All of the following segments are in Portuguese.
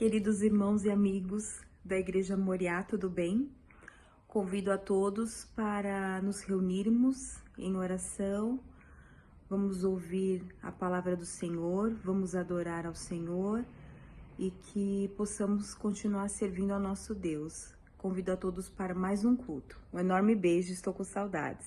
Queridos irmãos e amigos da Igreja Moriá, tudo bem? Convido a todos para nos reunirmos em oração. Vamos ouvir a palavra do Senhor, vamos adorar ao Senhor e que possamos continuar servindo ao nosso Deus. Convido a todos para mais um culto. Um enorme beijo, estou com saudades.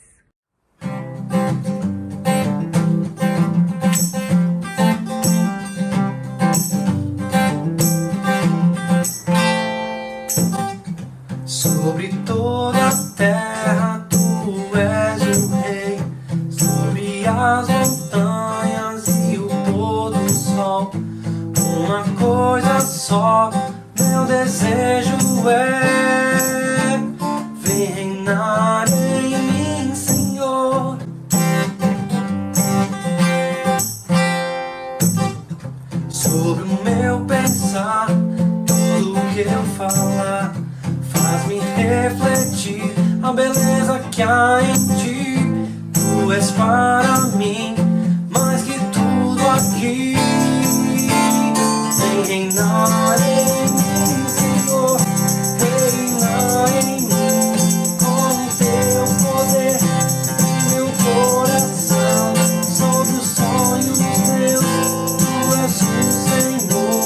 Sobre toda a terra tu és o rei, sobre as montanhas e o pôr do sol. Uma coisa só, meu desejo é: vem reinar em mim, Senhor. Sobre o meu pensar, tudo que eu falar, faz-me refletir a beleza que há em ti. Tu és para mim mais que tudo aqui. Vem reinar em mim, Senhor. Reinar em mim com o teu poder e meu coração sobre os sonhos meus. Tu és o Senhor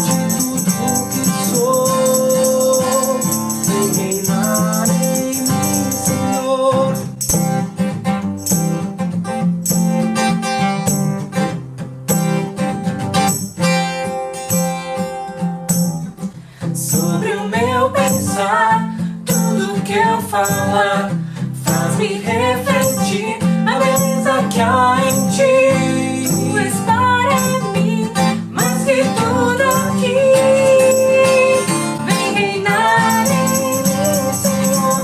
de tudo que sou. Reinar em mim, Senhor. Sobre o meu pensar, tudo que eu falar, faz-me refletir a beleza que há em ti. Tu és para mim mais que tudo aqui. Vem reinar em mim, Senhor.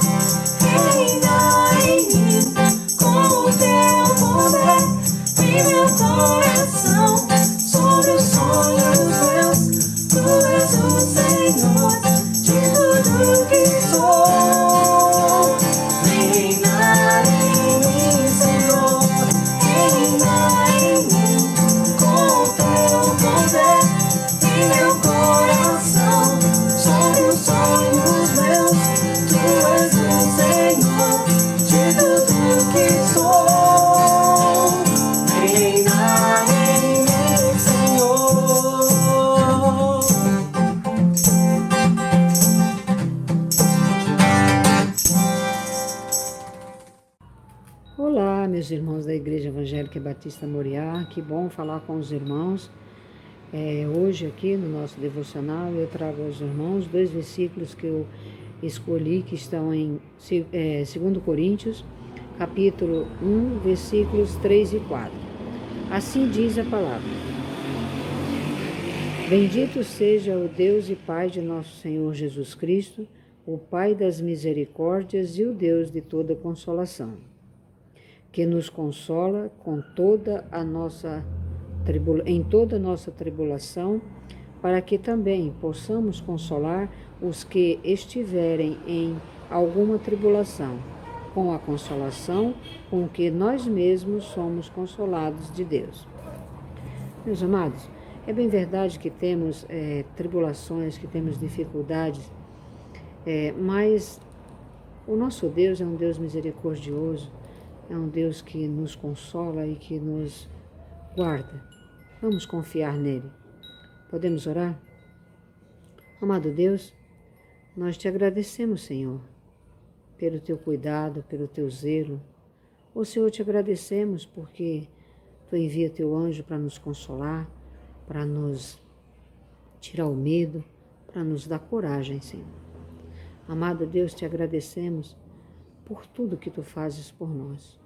Reinar em mim com o teu poder e meu coração sobre os sonhos meus. Tu és o Senhor de tudo que sou. Reinar em mim, Senhor. Reinar em mim com o teu poder e meu coração sobre os sonhos meus. Tu és o Senhor de tudo que sou. Reinar em mim, Senhor. Olá, meus irmãos da Igreja Evangélica Batista Moriá, que bom falar com os irmãos. Hoje aqui no nosso devocional eu trago aos irmãos 2 versículos que eu escolhi, que estão em 2 Coríntios, capítulo 1, versículos 3 e 4. Assim diz a palavra: Bendito seja o Deus e Pai de nosso Senhor Jesus Cristo, o Pai das misericórdias e o Deus de toda consolação, que nos consola em toda a nossa tribulação, para que também possamos consolar os que estiverem em alguma tribulação, com a consolação com que nós mesmos somos consolados de Deus. Meus amados, é bem verdade que temos tribulações, que temos dificuldades, mas o nosso Deus é um Deus misericordioso, é um Deus que nos consola e que nos guarda. Vamos confiar nele. Podemos orar? Amado Deus, nós te agradecemos, Senhor, pelo teu cuidado, pelo teu zelo. Ô Senhor, te agradecemos porque tu envia teu anjo para nos consolar, para nos tirar o medo, para nos dar coragem, Senhor. Amado Deus, te agradecemos por tudo que tu fazes por nós.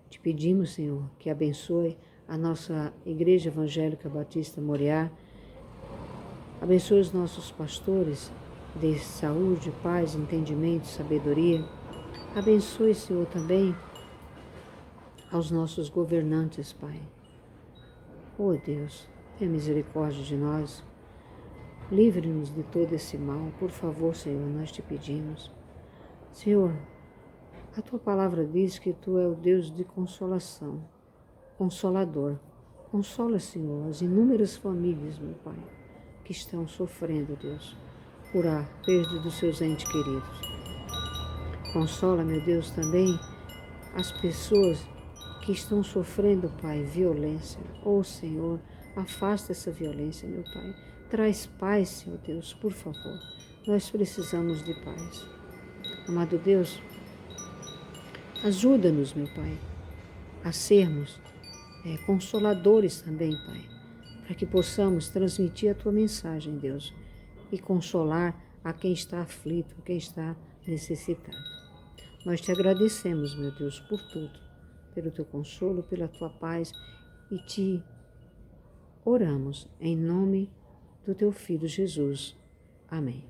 Te pedimos, Senhor, que abençoe a nossa Igreja Evangélica Batista Moriá, abençoe os nossos pastores, dê saúde, paz, entendimento, sabedoria. Abençoe, Senhor, também aos nossos governantes, Pai. Oh Deus, tenha misericórdia de nós. Livre-nos de todo esse mal. Por favor, Senhor, nós te pedimos. Senhor, a tua palavra diz que tu é o Deus de consolação, consolador. Consola, Senhor, as inúmeras famílias, meu Pai, que estão sofrendo, Deus, por a perda dos seus entes queridos. Consola, meu Deus, também as pessoas que estão sofrendo, Pai, violência. Senhor, afasta essa violência, meu Pai. Traz paz, Senhor Deus, por favor. Nós precisamos de paz. Amado Deus, ajuda-nos, meu Pai, a sermos consoladores também, Pai, para que possamos transmitir a Tua mensagem, Deus, e consolar a quem está aflito, quem está necessitado. Nós te agradecemos, meu Deus, por tudo, pelo Teu consolo, pela Tua paz, e te oramos em nome do Teu Filho Jesus. Amém.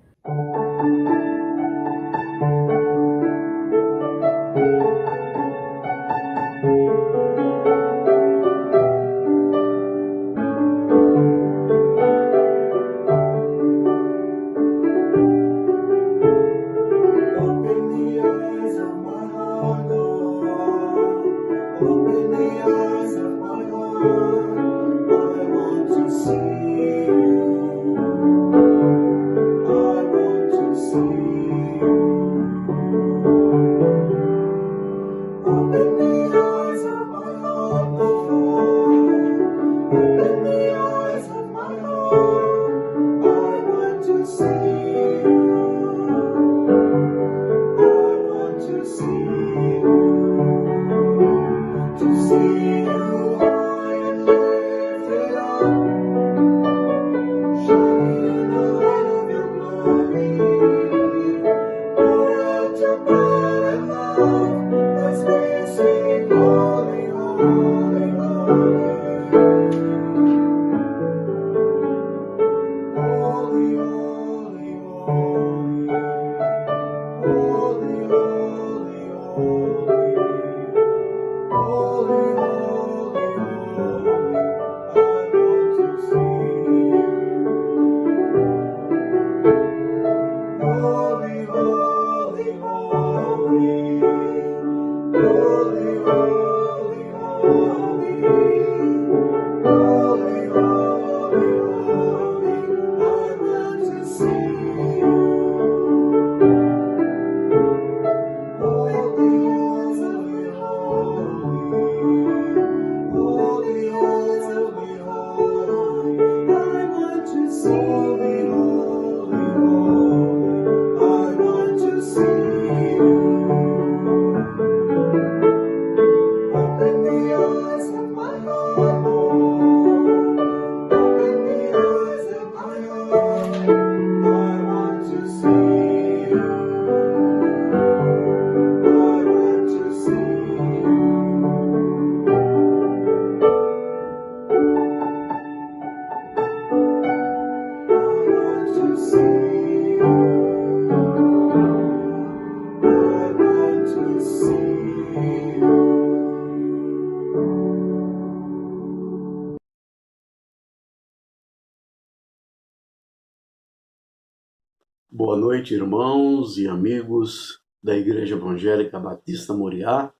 Boa noite, irmãos e amigos da Igreja Evangélica Batista Moriá.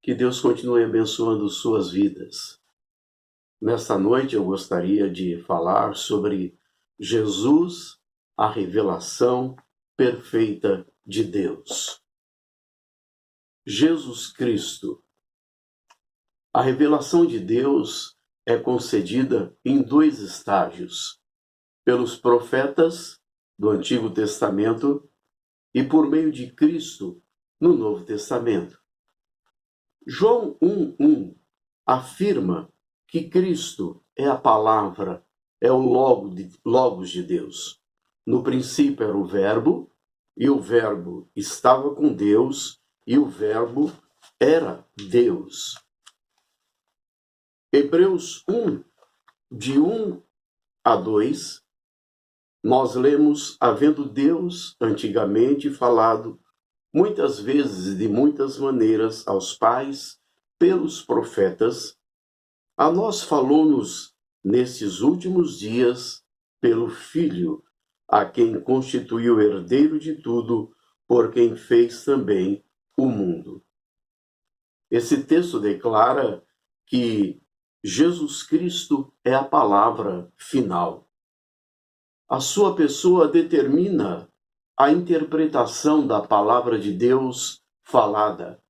Que Deus continue abençoando suas vidas. Nesta noite eu gostaria de falar sobre Jesus, a revelação perfeita de Deus. Jesus Cristo. A revelação de Deus é concedida em 2 estágios: pelos profetas do Antigo Testamento e por meio de Cristo no Novo Testamento. João 1:1 afirma que Cristo é a palavra, é o Logos de Deus. No princípio era o Verbo, e o Verbo estava com Deus, e o Verbo era Deus. Hebreus 1, de 1-2, nós lemos: havendo Deus antigamente falado muitas vezes e de muitas maneiras aos pais pelos profetas, a nós falou-nos nesses últimos dias pelo Filho, a quem constituiu herdeiro de tudo, por quem fez também o mundo. Esse texto declara que Jesus Cristo é a palavra final. A sua pessoa determina a interpretação da palavra de Deus falada.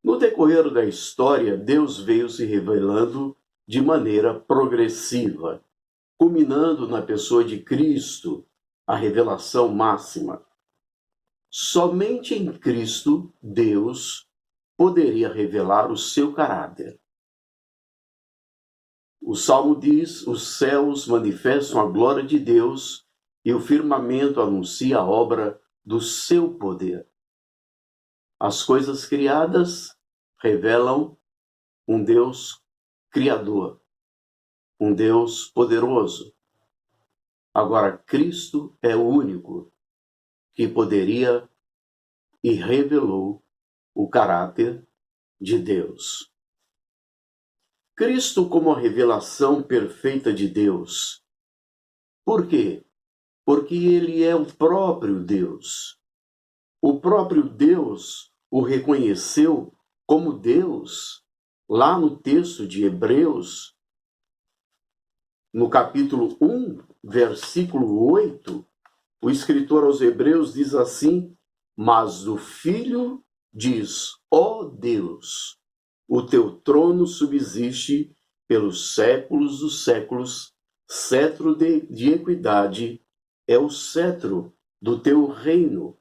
No decorrer da história, Deus veio se revelando de maneira progressiva, culminando na pessoa de Cristo, a revelação máxima. Somente em Cristo, Deus poderia revelar o seu caráter. O Salmo diz: os céus manifestam a glória de Deus e o firmamento anuncia a obra do seu poder. As coisas criadas revelam um Deus criador, um Deus poderoso. Agora, Cristo é o único que poderia e revelou o caráter de Deus. Cristo como a revelação perfeita de Deus. Por quê? Porque ele é o próprio Deus. O próprio Deus o reconheceu como Deus. Lá no texto de Hebreus, no capítulo 1, versículo 8, o escritor aos Hebreus diz assim: mas o Filho diz: ó Deus, o teu trono subsiste pelos séculos dos séculos, cetro de equidade é o cetro do teu reino.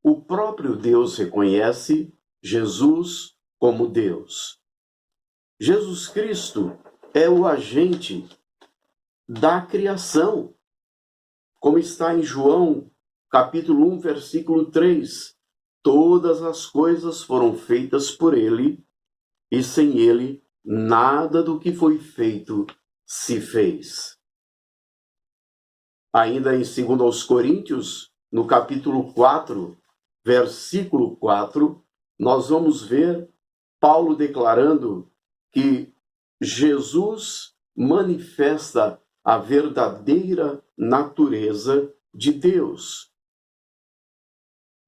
O próprio Deus reconhece Jesus como Deus. Jesus Cristo é o agente da criação, como está em João, capítulo 1, versículo 3. Todas as coisas foram feitas por ele, e sem ele, nada do que foi feito se fez. Ainda em 2 Coríntios, no capítulo 4, versículo 4, nós vamos ver Paulo declarando que Jesus manifesta a verdadeira natureza de Deus,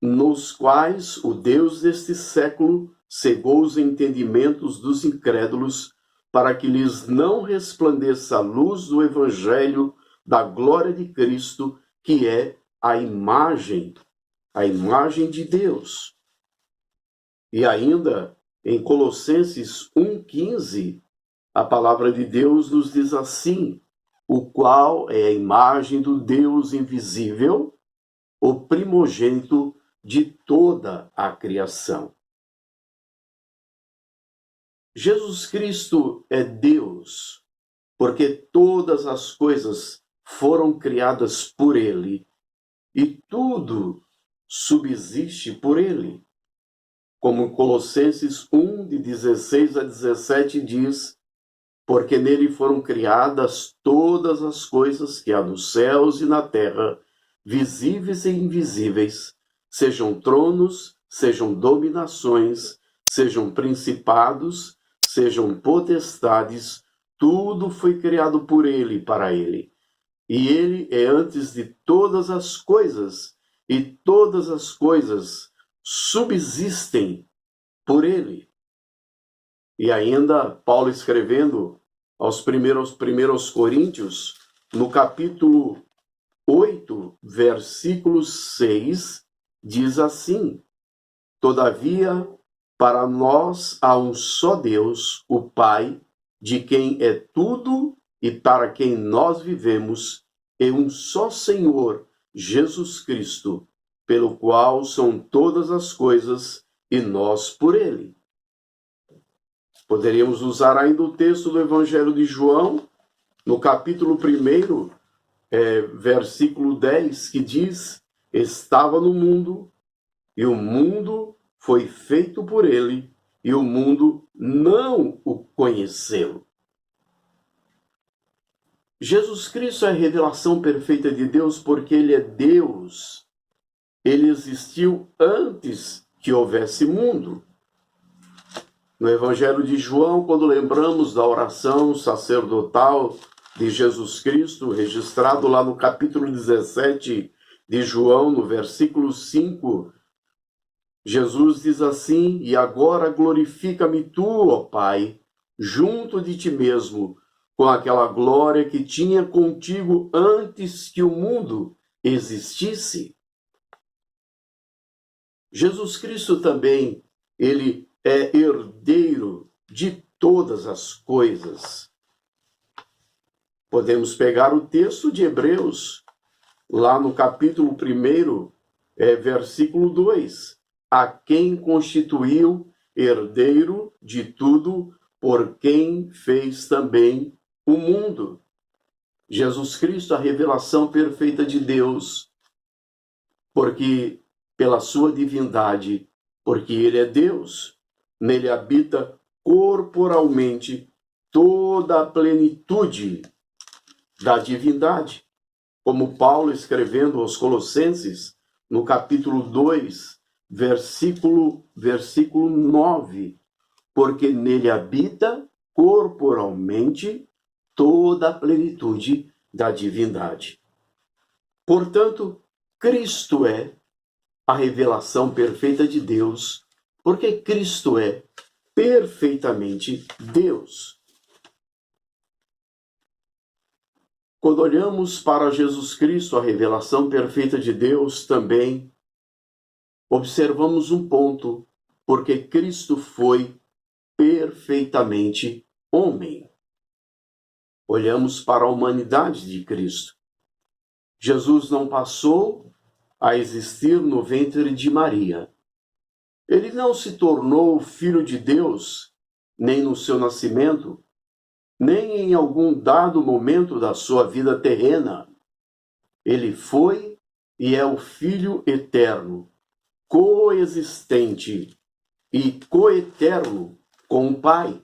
nos quais o Deus deste século cegou os entendimentos dos incrédulos, para que lhes não resplandeça a luz do evangelho da glória de Cristo, que é a imagem de Deus. E ainda em Colossenses 1,15, a palavra de Deus nos diz assim: o qual é a imagem do Deus invisível, o primogênito de toda a criação. Jesus Cristo é Deus, porque todas as coisas foram criadas por ele e tudo subsiste por ele. Como Colossenses 1, de 16 a 17 diz: porque nele foram criadas todas as coisas que há nos céus e na terra, visíveis e invisíveis, sejam tronos, sejam dominações, sejam principados, sejam potestades, tudo foi criado por ele e para ele. E ele é antes de todas as coisas, e todas as coisas subsistem por ele. E ainda Paulo escrevendo aos primeiros Coríntios, no capítulo 8, versículo 6, diz assim: todavia, para nós há um só Deus, o Pai, de quem é tudo e para quem nós vivemos, e um só Senhor, Jesus Cristo, pelo qual são todas as coisas e nós por ele. Poderíamos usar ainda o texto do Evangelho de João, no capítulo 1, versículo 10, que diz: estava no mundo, e o mundo foi feito por ele, e o mundo não o conheceu. Jesus Cristo é a revelação perfeita de Deus porque ele é Deus. Ele existiu antes que houvesse mundo. No Evangelho de João, quando lembramos da oração sacerdotal de Jesus Cristo, registrado lá no capítulo 17 de João, no versículo 5, Jesus diz assim: e agora glorifica-me tu, ó Pai, junto de ti mesmo, com aquela glória que tinha contigo antes que o mundo existisse. Jesus Cristo também, ele é herdeiro de todas as coisas. Podemos pegar o texto de Hebreus, lá no capítulo 1, versículo 2. A quem constituiu herdeiro de tudo, por quem fez também o mundo. Jesus Cristo, a revelação perfeita de Deus, porque pela sua divindade, porque ele é Deus, nele habita corporalmente toda a plenitude da divindade. Como Paulo, escrevendo aos Colossenses, no capítulo 2, versículo 9, porque nele habita corporalmente toda a plenitude da divindade. Portanto, Cristo é a revelação perfeita de Deus, porque Cristo é perfeitamente Deus. Quando olhamos para Jesus Cristo, a revelação perfeita de Deus, também observamos um ponto, porque Cristo foi perfeitamente homem. Olhamos para a humanidade de Cristo. Jesus não passou a existir no ventre de Maria. Ele não se tornou filho de Deus, nem no seu nascimento, nem em algum dado momento da sua vida terrena. Ele foi e é o Filho eterno, coexistente e coeterno com o Pai.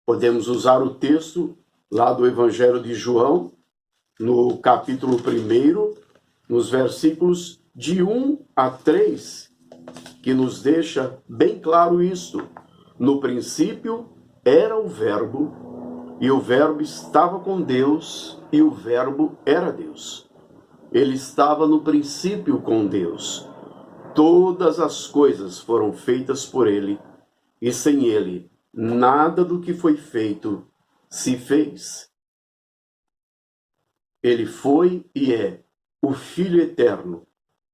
Podemos usar o texto lá do Evangelho de João, no capítulo 1, nos versículos de 1 a 3, que nos deixa bem claro isto. No princípio era o Verbo, e o Verbo estava com Deus, e o Verbo era Deus. Ele estava no princípio com Deus. Todas as coisas foram feitas por ele, e sem ele, nada do que foi feito se fez. Ele foi e é o Filho eterno,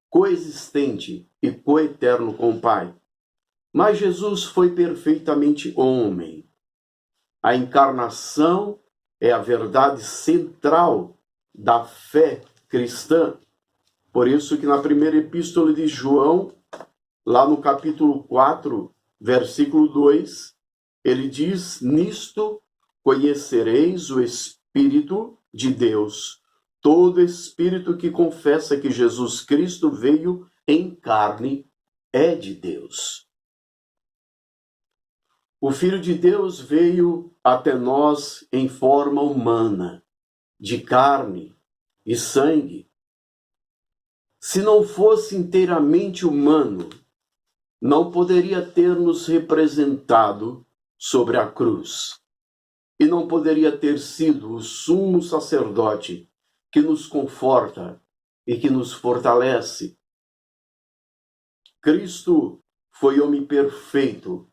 coexistente e coeterno com o Pai. Mas Jesus foi perfeitamente homem. A encarnação é a verdade central da fé cristã. Por isso que na primeira epístola de João, lá no capítulo 4, versículo 2, ele diz: nisto conhecereis o Espírito de Deus. Todo espírito que confessa que Jesus Cristo veio em carne é de Deus. O Filho de Deus veio até nós em forma humana, de carne e sangue. Se não fosse inteiramente humano, não poderia ter nos representado sobre a cruz. E não poderia ter sido o sumo sacerdote que nos conforta e que nos fortalece. Cristo foi homem perfeito.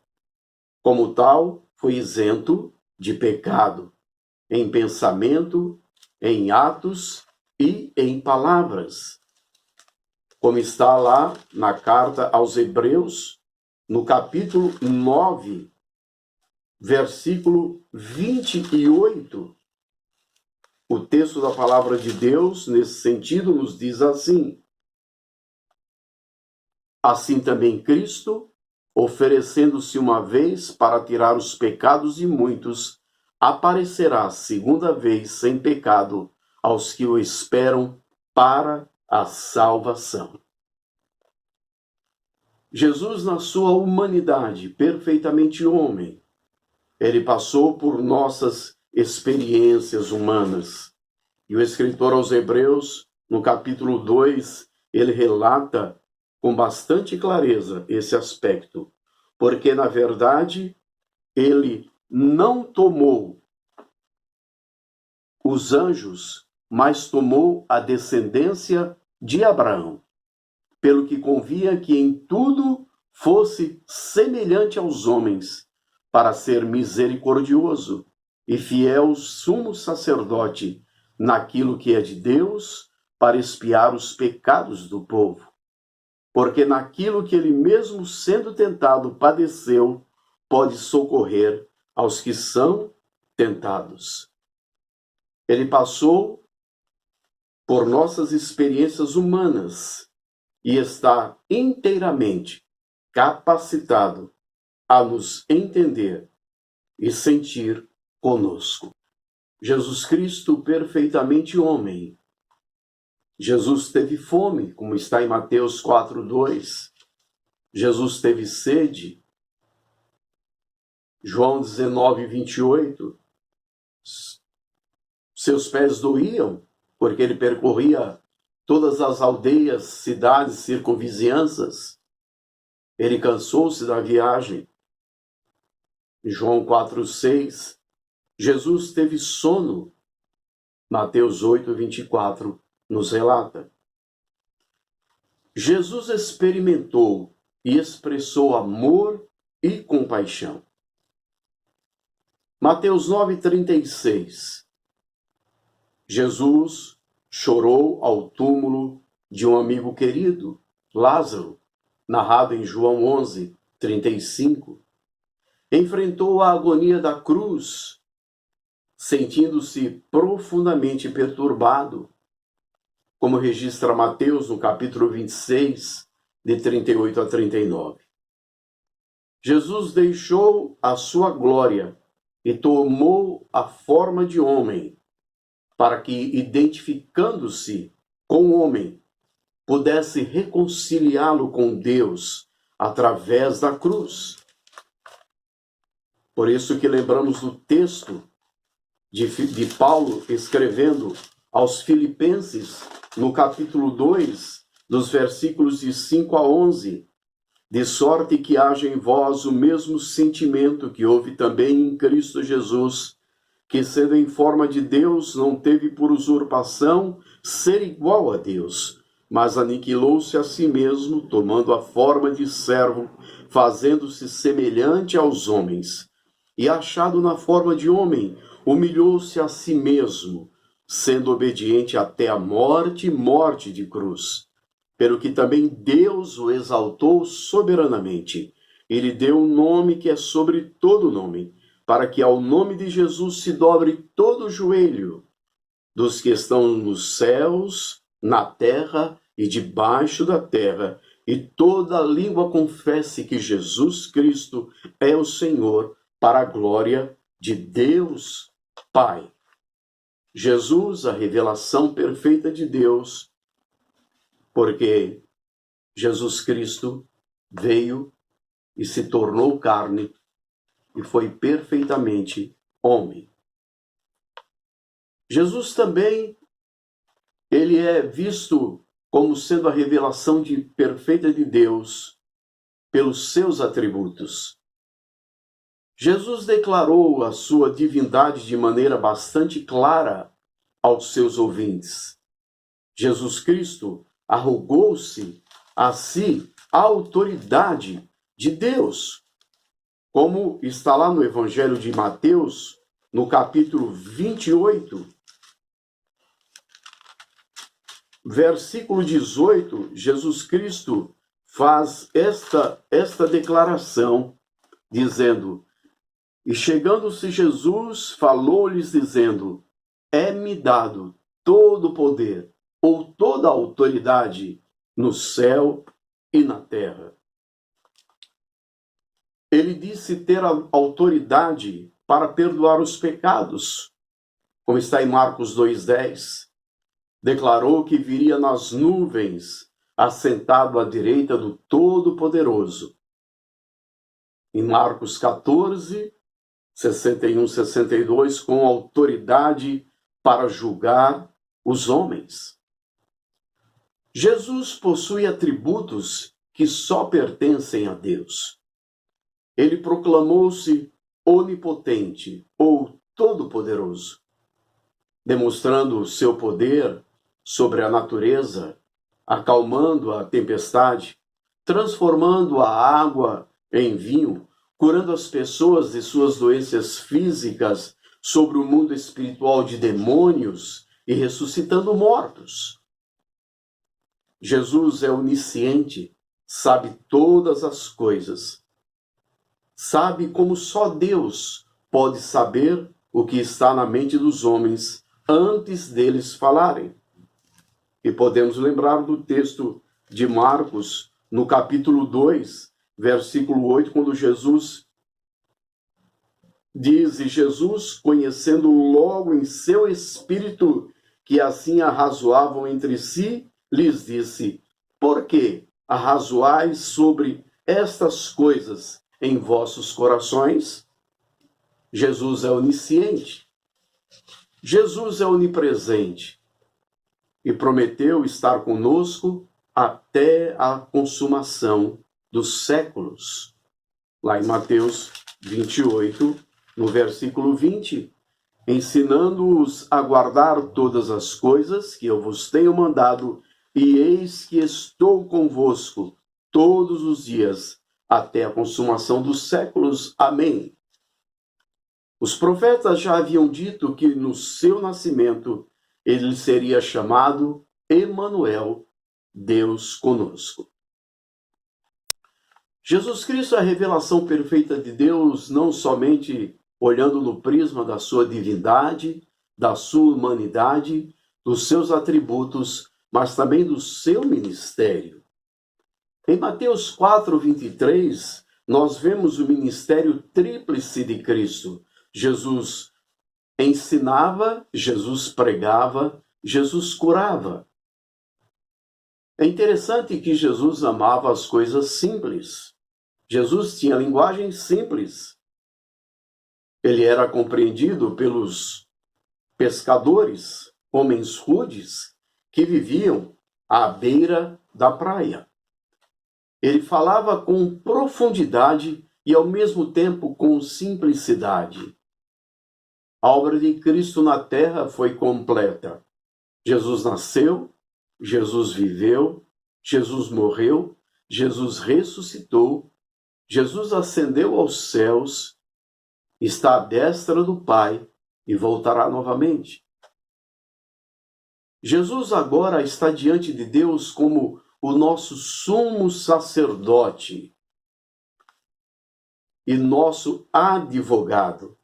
Como tal, foi isento de pecado, em pensamento, em atos e em palavras. Como está lá na carta aos Hebreus, no capítulo 9, versículo 28, o texto da palavra de Deus, nesse sentido, nos diz assim: assim também Cristo, oferecendo-se uma vez para tirar os pecados de muitos, aparecerá segunda vez sem pecado aos que o esperam para a salvação. Jesus, na sua humanidade, perfeitamente homem, ele passou por nossas experiências humanas. E o escritor aos Hebreus, no capítulo 2, ele relata com bastante clareza esse aspecto, porque, na verdade, ele não tomou os anjos, mas tomou a descendência de Abraão, pelo que convinha que em tudo fosse semelhante aos homens, para ser misericordioso e fiel sumo sacerdote naquilo que é de Deus, para expiar os pecados do povo. Porque naquilo que ele mesmo sendo tentado padeceu, pode socorrer aos que são tentados. Ele passou por nossas experiências humanas e está inteiramente capacitado a nos entender e sentir conosco. Jesus Cristo, perfeitamente homem. Jesus teve fome, como está em Mateus 4:2. Jesus teve sede. João 19:28. Seus pés doíam, porque ele percorria todas as aldeias, cidades, circunvizinhanças. Ele cansou-se da viagem. João 4:6. Jesus teve sono. Mateus 8:24 nos relata. Jesus experimentou e expressou amor e compaixão. Mateus 9:36. Jesus chorou ao túmulo de um amigo querido, Lázaro, narrado em João 11:35. Enfrentou a agonia da cruz, sentindo-se profundamente perturbado, como registra Mateus no capítulo 26, de 38 a 39. Jesus deixou a sua glória e tomou a forma de homem, para que, identificando-se com o homem, pudesse reconciliá-lo com Deus através da cruz. Por isso que lembramos do texto de Paulo escrevendo aos Filipenses, no capítulo 2, dos versículos de 5 a 11, de sorte que haja em vós o mesmo sentimento que houve também em Cristo Jesus, que sendo em forma de Deus, não teve por usurpação ser igual a Deus, mas aniquilou-se a si mesmo, tomando a forma de servo, fazendo-se semelhante aos homens. E achado na forma de homem, humilhou-se a si mesmo, sendo obediente até a morte, morte de cruz. Pelo que também Deus o exaltou soberanamente. Ele deu um nome que é sobre todo nome, para que ao nome de Jesus se dobre todo o joelho dos que estão nos céus, na terra e debaixo da terra, e toda língua confesse que Jesus Cristo é o Senhor, para a glória de Deus Pai. Jesus, a revelação perfeita de Deus, porque Jesus Cristo veio e se tornou carne e foi perfeitamente homem. Jesus também, ele é visto como sendo a revelação perfeita de Deus pelos seus atributos. Jesus declarou a sua divindade de maneira bastante clara aos seus ouvintes. Jesus Cristo arrogou-se a si a autoridade de Deus, como está lá no Evangelho de Mateus, no capítulo 28, versículo 18, Jesus Cristo faz esta declaração, dizendo: e chegando-se Jesus, falou-lhes dizendo: é-me dado todo o poder, ou toda a autoridade, no céu e na terra. Ele disse ter a autoridade para perdoar os pecados, como está em Marcos 2:10. Declarou que viria nas nuvens, assentado à direita do Todo-Poderoso. Em Marcos 14, 61, 62, com autoridade para julgar os homens. Jesus possui atributos que só pertencem a Deus. Ele proclamou-se onipotente ou todo-poderoso, demonstrando o seu poder sobre a natureza, acalmando a tempestade, transformando a água em vinho, curando as pessoas de suas doenças físicas, sobre o mundo espiritual de demônios e ressuscitando mortos. Jesus é onisciente, sabe todas as coisas. Sabe como só Deus pode saber o que está na mente dos homens antes deles falarem. E podemos lembrar do texto de Marcos, no capítulo 2, versículo 8, quando Jesus diz: e Jesus, conhecendo logo em seu espírito que assim arrazoavam entre si, lhes disse: por que arrazoais sobre estas coisas em vossos corações? Jesus é onisciente. Jesus é onipresente e prometeu estar conosco até a consumação dos séculos. Lá em Mateus 28, no versículo 20, ensinando-os a guardar todas as coisas que eu vos tenho mandado, e eis que estou convosco todos os dias, até a consumação dos séculos. Amém. Os profetas já haviam dito que no seu nascimento ele seria chamado Emanuel, Deus conosco. Jesus Cristo é a revelação perfeita de Deus, não somente olhando no prisma da sua divindade, da sua humanidade, dos seus atributos, mas também do seu ministério. Em Mateus 4, 23, nós vemos o ministério tríplice de Cristo. Jesus ensinava, Jesus pregava, Jesus curava. É interessante que Jesus amava as coisas simples. Jesus tinha linguagem simples. Ele era compreendido pelos pescadores, homens rudes, que viviam à beira da praia. Ele falava com profundidade e, ao mesmo tempo, com simplicidade. A obra de Cristo na terra foi completa. Jesus nasceu, Jesus viveu, Jesus morreu, Jesus ressuscitou, Jesus ascendeu aos céus, está à destra do Pai e voltará novamente. Jesus agora está diante de Deus como o nosso sumo sacerdote e nosso advogado.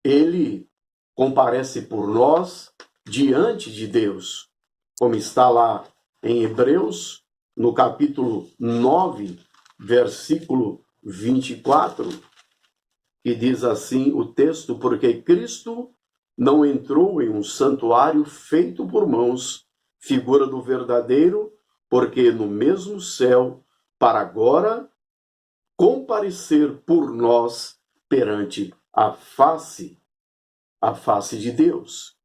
Ele comparece por nós diante de Deus, como está lá em Hebreus, no capítulo 9, versículo 24, que diz assim o texto: porque Cristo não entrou em um santuário feito por mãos, figura do verdadeiro, porque no mesmo céu, para agora comparecer por nós perante a face de Deus.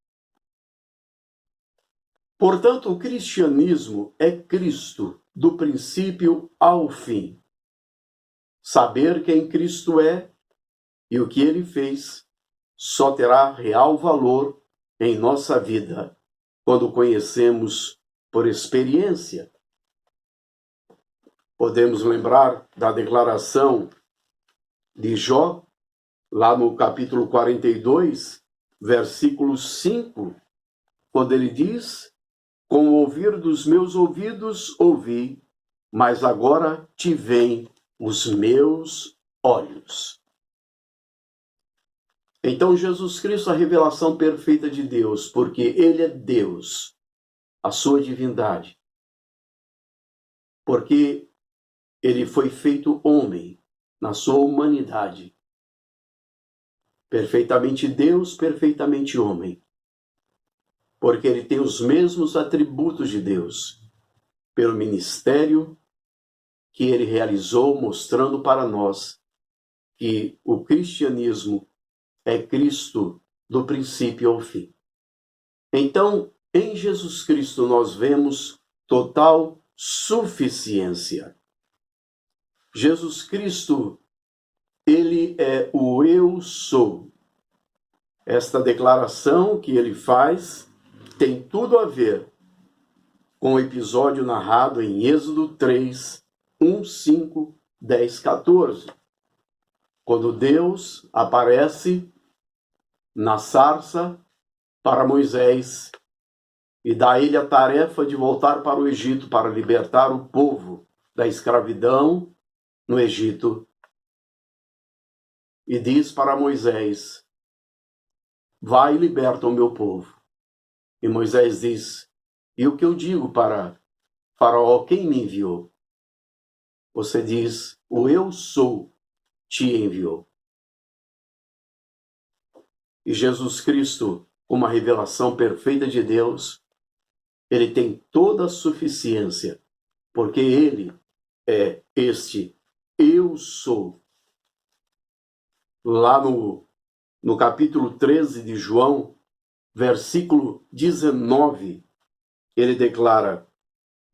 Portanto, o cristianismo é Cristo do princípio ao fim. Saber quem Cristo é e o que ele fez só terá real valor em nossa vida quando o conhecemos por experiência. Podemos lembrar da declaração de Jó, lá no capítulo 42, versículo 5, quando ele diz: com o ouvir dos meus ouvidos ouvi, mas agora te veem os meus olhos. Então Jesus Cristo é a revelação perfeita de Deus, porque ele é Deus, a sua divindade. Porque ele foi feito homem na sua humanidade. Perfeitamente Deus, perfeitamente homem. Porque ele tem os mesmos atributos de Deus, pelo ministério que ele realizou, mostrando para nós que o cristianismo é Cristo do princípio ao fim. Então, em Jesus Cristo nós vemos total suficiência. Jesus Cristo, ele é o eu sou. Esta declaração que ele faz tem tudo a ver com o episódio narrado em Êxodo 3, 1, 5, 10, 14. Quando Deus aparece na sarça para Moisés e dá a ele a tarefa de voltar para o Egito para libertar o povo da escravidão no Egito. E diz para Moisés: vai e liberta o meu povo. E Moisés diz: e o que eu digo para Faraó, quem me enviou? Você diz: o eu sou te enviou. E Jesus Cristo, uma revelação perfeita de Deus, ele tem toda a suficiência, porque ele é este eu sou. Lá no capítulo 13 de João, versículo 19, ele declara: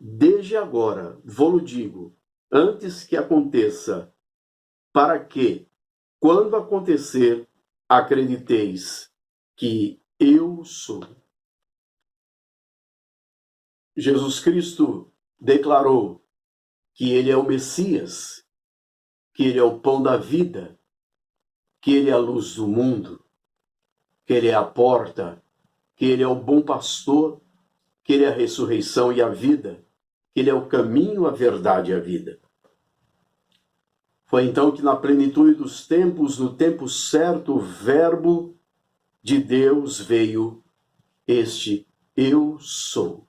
desde agora vou-lo digo, antes que aconteça, para que, quando acontecer, acrediteis que eu sou. Jesus Cristo declarou que ele é o Messias, que ele é o pão da vida, que ele é a luz do mundo, que ele é a porta, que ele é o bom pastor, que ele é a ressurreição e a vida, que ele é o caminho, a verdade e a vida. Foi então que na plenitude dos tempos, no tempo certo, o verbo de Deus veio, este eu sou.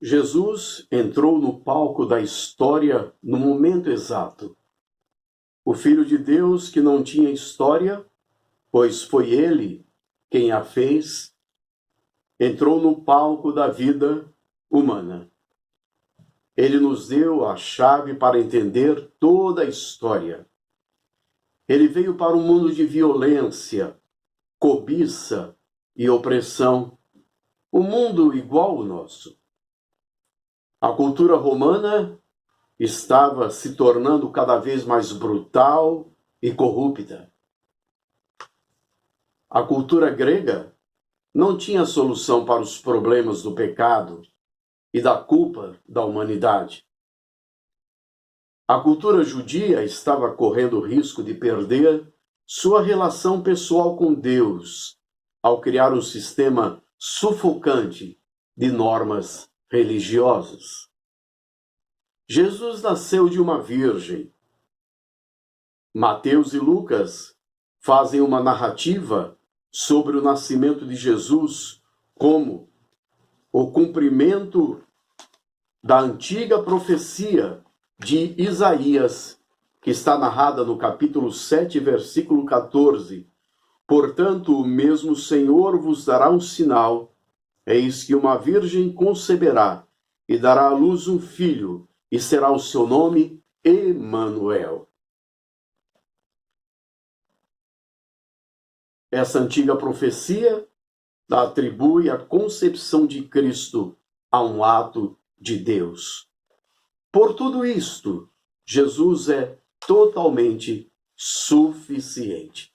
Jesus entrou no palco da história no momento exato. O Filho de Deus que não tinha história, pois foi ele quem a fez, entrou no palco da vida humana. Ele nos deu a chave para entender toda a história. Ele veio para um mundo de violência, cobiça e opressão, um mundo igual ao nosso. A cultura romana estava se tornando cada vez mais brutal e corrupta. A cultura grega não tinha solução para os problemas do pecado e da culpa da humanidade. A cultura judia estava correndo o risco de perder sua relação pessoal com Deus ao criar um sistema sufocante de normas religiosas. Jesus nasceu de uma virgem. Mateus e Lucas fazem uma narrativa sobre o nascimento de Jesus como o cumprimento da antiga profecia de Isaías, que está narrada no capítulo 7, versículo 14. Portanto, o mesmo Senhor vos dará um sinal, eis que uma virgem conceberá e dará à luz um filho, e será o seu nome Emanuel. Essa antiga profecia atribui a concepção de Cristo a um ato de Deus. Por tudo isto, Jesus é totalmente suficiente.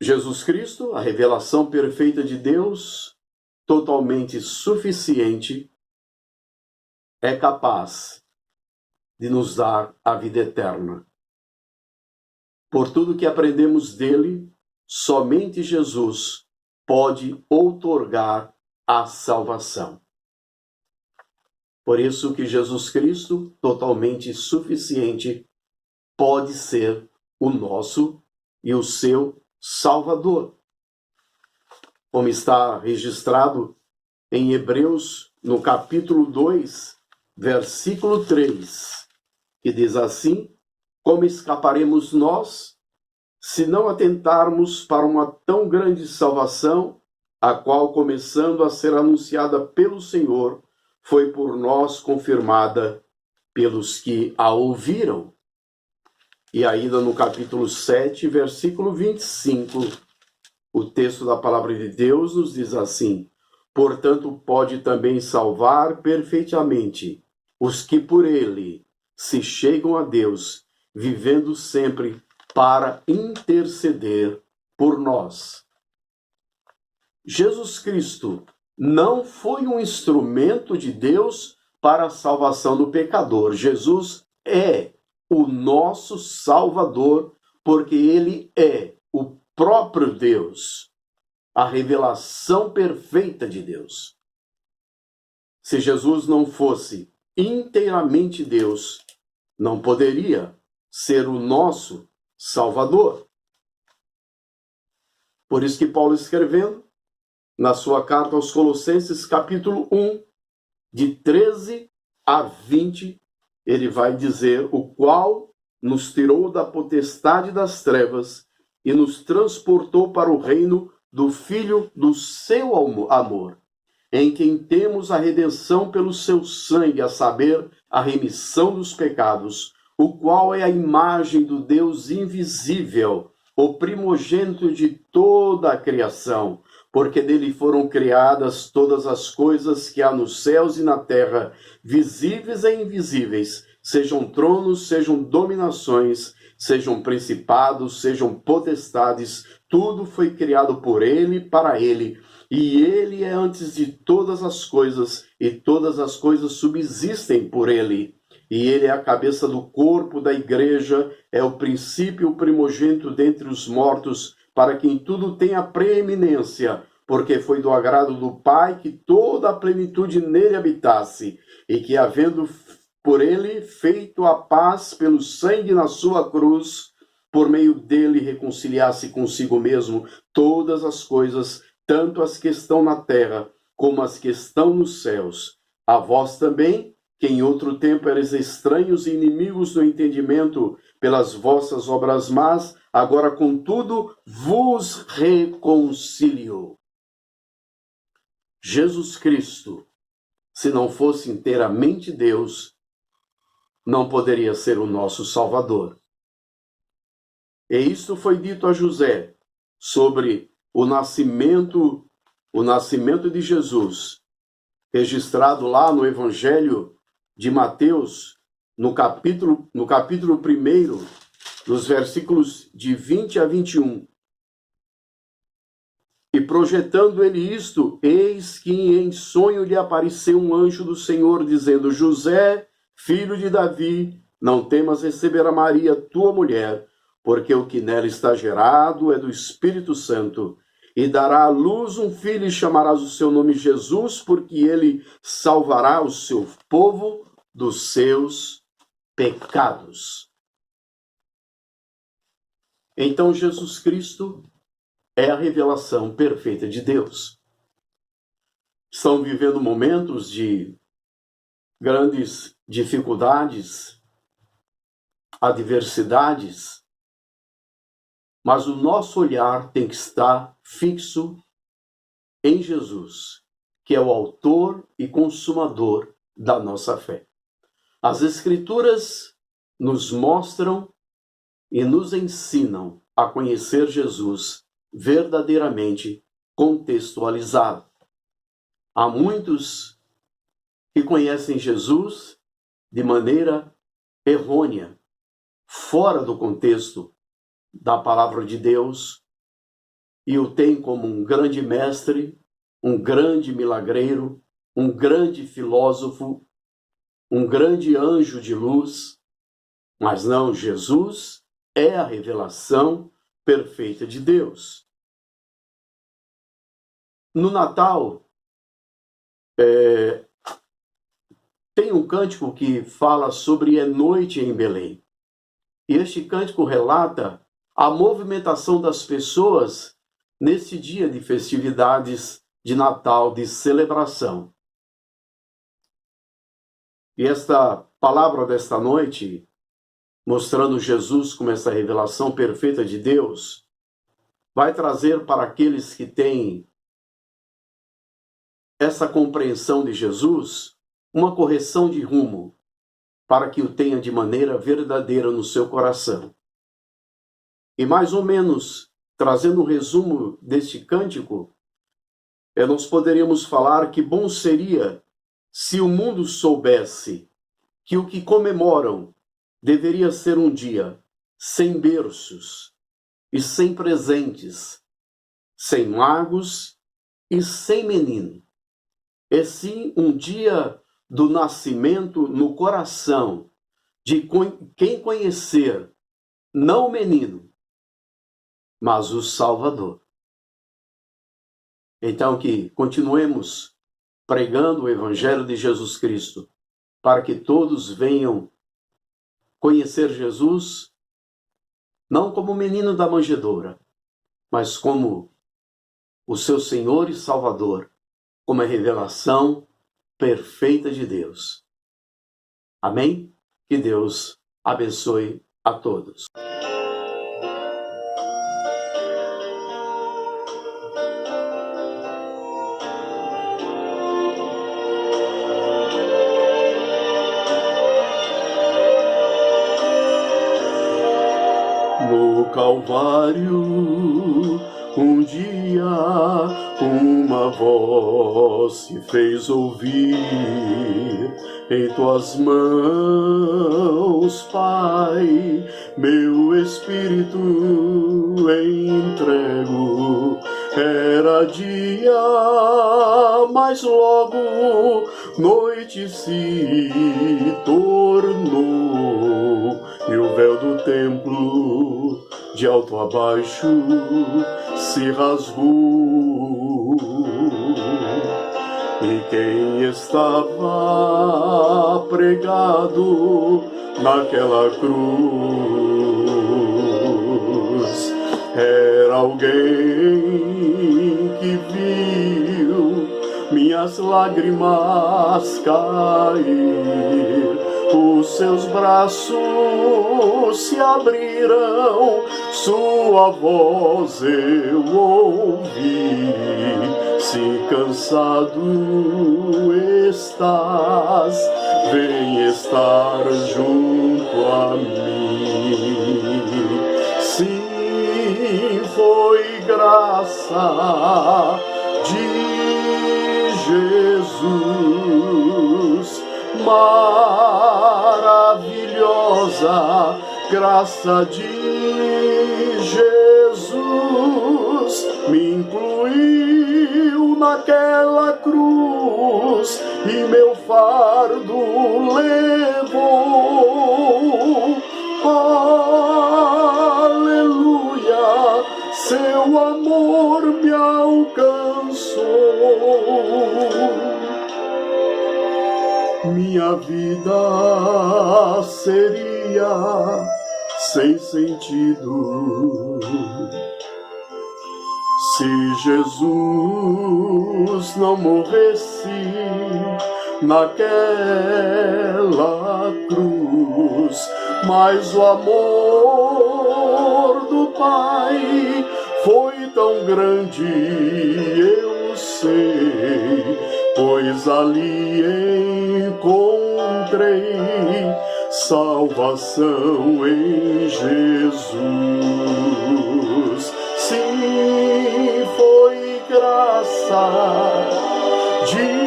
Jesus Cristo, a revelação perfeita de Deus, totalmente suficiente, é capaz de nos dar a vida eterna. Por tudo que aprendemos dele, somente Jesus pode outorgar a salvação. Por isso que Jesus Cristo, totalmente suficiente, pode ser o nosso e o seu Salvador. Como está registrado em Hebreus, no capítulo 2, versículo 3, que diz assim: como escaparemos nós, se não atentarmos para uma tão grande salvação, a qual, começando a ser anunciada pelo Senhor, foi por nós confirmada pelos que a ouviram? E ainda no capítulo 7, versículo 25, o texto da palavra de Deus nos diz assim: portanto, pode também salvar perfeitamente os que por ele se chegam a Deus, vivendo sempre para interceder por nós. Jesus Cristo não foi um instrumento de Deus para a salvação do pecador. Jesus é o nosso Salvador, porque ele é o próprio Deus, a revelação perfeita de Deus. Se Jesus não fosse inteiramente Deus, não poderia ser o nosso Salvador. Por isso que Paulo, escrevendo na sua carta aos Colossenses, capítulo 1, de 13 a 20, ele vai dizer: o qual nos tirou da potestade das trevas e nos transportou para o reino do Filho do seu amor, em quem temos a redenção pelo seu sangue, a saber, a remissão dos pecados, o qual é a imagem do Deus invisível, o primogênito de toda a criação, porque dele foram criadas todas as coisas que há nos céus e na terra, visíveis e invisíveis, sejam tronos, sejam dominações, sejam principados, sejam potestades, tudo foi criado por ele, para ele, e ele é antes de todas as coisas, e todas as coisas subsistem por ele. E ele é a cabeça do corpo da igreja, é o princípio, o primogênito dentre os mortos, para que em tudo tenha preeminência, porque foi do agrado do Pai que toda a plenitude nele habitasse, e que, havendo por ele feito a paz pelo sangue na sua cruz, por meio dele reconciliasse consigo mesmo todas as coisas, tanto as que estão na terra como as que estão nos céus. A vós também, que em outro tempo eres estranhos e inimigos do entendimento pelas vossas obras más, agora, contudo, vos reconciliou. Jesus Cristo, se não fosse inteiramente Deus, não poderia ser o nosso Salvador. E isso foi dito a José sobre o nascimento de Jesus, registrado lá no Evangelho de Mateus, no capítulo 1, nos versículos de 20 a 21. E projetando ele isto, eis que em sonho lhe apareceu um anjo do Senhor, dizendo: José, filho de Davi, não temas receber a Maria, tua mulher, porque o que nela está gerado é do Espírito Santo. E dará à luz um filho, e chamarás o seu nome Jesus, porque ele salvará o seu povo dos seus pecados. Então, Jesus Cristo é a revelação perfeita de Deus. Estão vivendo momentos de grandes dificuldades, adversidades, mas o nosso olhar tem que estar fixo em Jesus, que é o autor e consumador da nossa fé. As Escrituras nos mostram e nos ensinam a conhecer Jesus verdadeiramente contextualizado. Há muitos que conhecem Jesus de maneira errônea, fora do contexto da palavra de Deus, e o tem como um grande mestre, um grande milagreiro, um grande filósofo, um grande anjo de luz. Mas não, Jesus é a revelação perfeita de Deus. No Natal, tem um cântico que fala sobre é noite em Belém. E este cântico relata a movimentação das pessoas nesse dia de festividades de Natal, de celebração. E esta palavra desta noite, mostrando Jesus como essa revelação perfeita de Deus, vai trazer para aqueles que têm essa compreensão de Jesus uma correção de rumo, para que o tenha de maneira verdadeira no seu coração. E mais ou menos, trazendo um resumo deste cântico, nós poderíamos falar que bom seria se o mundo soubesse que o que comemoram deveria ser um dia sem berços e sem presentes, sem magos e sem menino. É sim um dia do nascimento no coração de quem conhecer não o menino, mas o Salvador. Então que continuemos pregando o Evangelho de Jesus Cristo, para que todos venham conhecer Jesus, não como o menino da manjedoura, mas como o seu Senhor e Salvador, como a revelação perfeita de Deus. Amém? Que Deus abençoe a todos. No Calvário, um dia, uma voz se fez ouvir. Em tuas mãos, Pai, meu espírito entrego. Era dia, mas logo noite se tornou, e o véu do templo, de alto a baixo, se rasgou. E quem estava pregado naquela cruz era alguém que viu minhas lágrimas cair. Os seus braços se abriram, sua voz eu ouvi. Se cansado estás, vem estar junto a mim. Sim, foi graça de Jesus, maravilhosa graça de Jesus, me incluiu naquela cruz e meu fardo levou. Aleluia, seu amor me alcançou. Minha vida seria sem sentido se Jesus não morresse naquela cruz. Mas o amor do Pai foi tão grande, eu sei, pois ali encontrei salvação em Jesus. Sim, foi graça de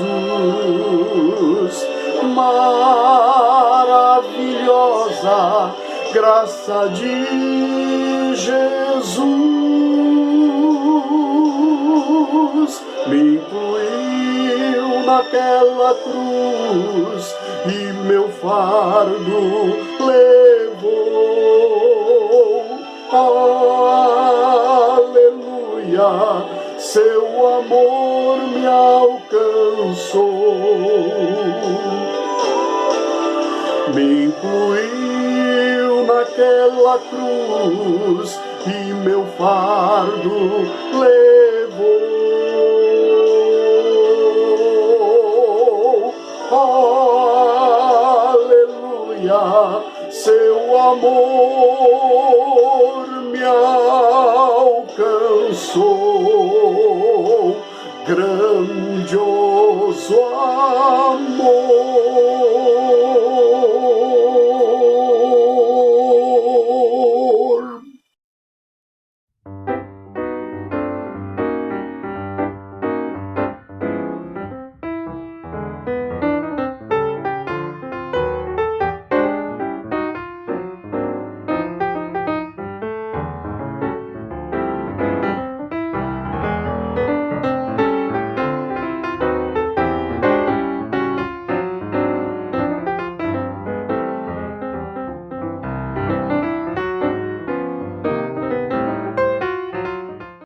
Jesus, maravilhosa graça de Jesus, me incluiu naquela cruz e meu fardo levou. Aleluia, seu amor me alcançou. Me incluiu naquela cruz e meu fardo levou. Aleluia, seu amor me alcançou. Grandioso amor